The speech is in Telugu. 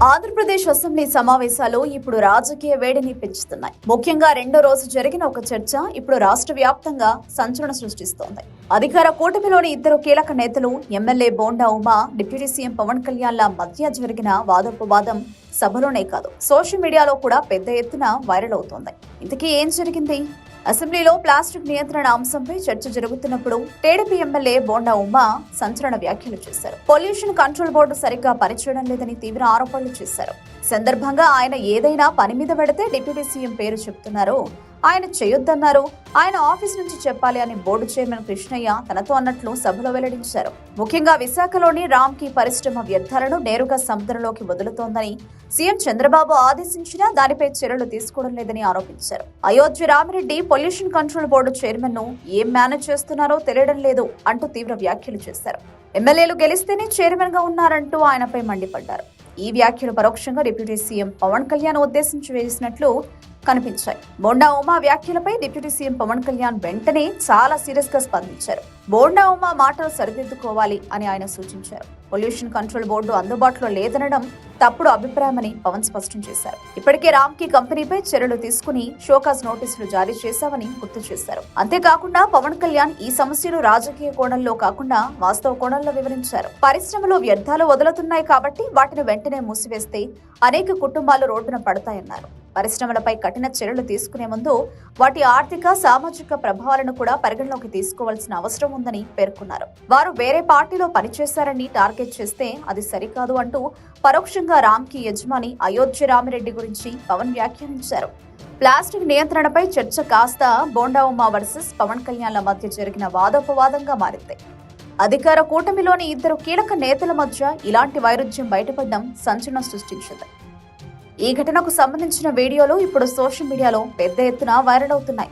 ఆంధ్రప్రదేశ్ అసెంబ్లీ సమావేశాలు ఇప్పుడు రాజకీయ వేడిని పెంచుతున్నాయి. ముఖ్యంగా రెండో రోజు జరిగిన ఒక చర్చ ఇప్పుడు రాష్ట్ర వ్యాప్తంగా సంచలనం సృష్టిస్తోంది. అధికార కూటమిలోని ఇద్దరు కీలక నేతలు MLA Bonda Uma, deputy CM Pawan కళ్యాణ్ల మధ్య జరిగిన వాదోపవాదం సభలోనే కాదు, సోషల్ మీడియాలో కూడా పెద్ద ఎత్తున వైరల్ అవుతోంది. ఇంతకీ ఏం జరిగింది? అసెంబ్లీలో ప్లాస్టిక్ నియంత్రణ అంశంపై చర్చ జరుగుతున్నప్పుడు టీడీపీ ఎమ్మెల్యే బోండా ఉమా సంచలన వ్యాఖ్యలు చేశారు. పొల్యూషన్ కంట్రోల్ బోర్డు సరిగ్గా పనిచేయడం లేదని తీవ్ర ఆరోపణలు చేశారు. సందర్భంగా ఆయన ఏదైనా పని మీద పెడితే డిప్యూటీ సీఎం పేరు చెప్తున్నారు, ఆయన చేయొద్దన్నారు, ఆయన ఆఫీస్ నుంచి చెప్పాలి అని బోర్డు చైర్మన్ కృష్ణయ్య తనతో అన్నట్లు సభలో వెల్లడించారు. ముఖ్యంగా విశాఖలోని రామ్కీ పరిశ్రమ వ్యర్థాలను నేరుగా సముద్రంలోకి వదులుతోందని సీఎం చంద్రబాబు ఆదేశించినా దానిపై చర్యలు తీసుకోవడం లేదని ఆరోపించారు. Ayodhya Ramireddy pollution control board chairman ను ఏం మేనేజ్ చేస్తున్నారో తెలియడం లేదు అంటూ తీవ్ర వ్యాఖ్యలు చేశారు. ఎమ్మెల్యేలు గెలిస్తేనే చైర్మన్ గా ఉన్నారంటూ ఆయనపై మండిపడ్డారు. ఈ వ్యాఖ్యలు పరోక్షంగా డిప్యూటీ సీఎం పవన్ కళ్యాణ్ ఉద్దేశించి వేసినట్లు కనిపించాయి. బోండా ఉమా వ్యాఖ్యలపై డిప్యూటీ సీఎం పవన్ కళ్యాణ్ వెంటనే చాలా సీరియస్ గా స్పందించారు. బోండా ఉమా మాటలు సరిదిద్దుకోవాలి అని ఆయన సూచించారు. పొల్యూషన్ కంట్రోల్ బోర్డు అందుబాటులో లేదనడం తప్పుడు అభిప్రాయమని పవన్ స్పష్టం చేశారు. ఇప్పటికే రామ్కీ కంపెనీపై చర్యలు తీసుకుని షోకాజ్ నోటీసులు జారీ చేశామని గుర్తు చేశారు. అంతేకాకుండా పవన్ కళ్యాణ్ ఈ సమస్యలు రాజకీయ కోణంలో కాకుండా వాస్తవ కోణంలో వివరించారు. పరిశ్రమలో వ్యర్థాలు వదులుతున్నాయి కాబట్టి వాటిని వెంటనే మూసివేస్తే అనేక కుటుంబాలు రోడ్డున పడతాయన్నారు. పరిశ్రమలపై కఠిన చర్యలు తీసుకునే ముందు వాటి ఆర్థిక, సామాజిక ప్రభావాలను కూడా పరిగణలోకి తీసుకోవాల్సిన అవసరం ఉందని పేర్కొన్నారు. వారు వేరే పార్టీలో పనిచేశారని టార్గెట్ చేస్తే అది సరికాదు అంటూ పరోక్షంగా రామ్కీ యజమాని అయోధ్య రామిరెడ్డి గురించి పవన్ వ్యాఖ్యానించారు. ప్లాస్టిక్ నియంత్రణపై చర్చ కాస్త బోండా ఉమా వర్సెస్ పవన్ కళ్యాణ్ల మధ్య జరిగిన వాదోపవాదంగా మారింది. అధికార కూటమిలోని ఇద్దరు కీలక నేతల మధ్య ఇలాంటి వైరుధ్యం బయటపడడం సంచలనం సృష్టించింది. ఈ ఘటనకు సంబంధించిన వీడియోలు ఇప్పుడు సోషల్ మీడియాలో పెద్ద ఎత్తున వైరల్ అవుతున్నాయి.